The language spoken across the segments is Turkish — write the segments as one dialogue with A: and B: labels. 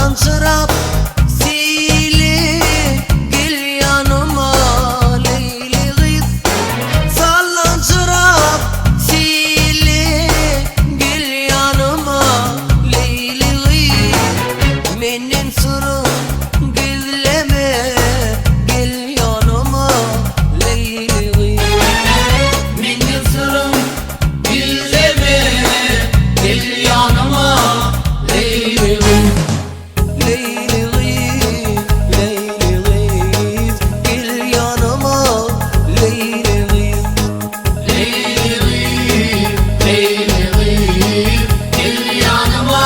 A: Sallancırap Sili gel yanıma Leyli kız. Sallancırap Sili gel yanıma Leyli kız. Menin sırrım gizleme gel yanıma Leyli kız.
B: Benim sırrım gizleme gel yanıma Leyli kız.
A: Leyli kız gel yanıma Leyli kız.
B: Leyli kız, Leyli kız, gel yanıma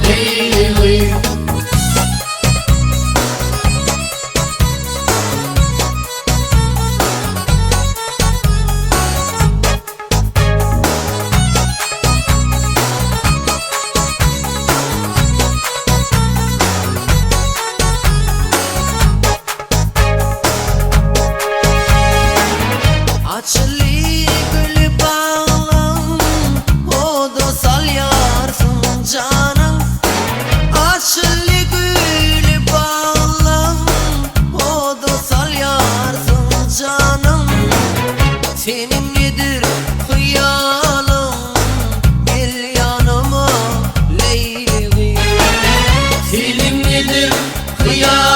B: Leyli kız.
A: Açılı gül bağlam o da salyarsın canım. Açılı gül bağlam o da salyarsın canım. Senin nedir hıyalın gel yanıma Leyli.
B: Senin nedir hıyalın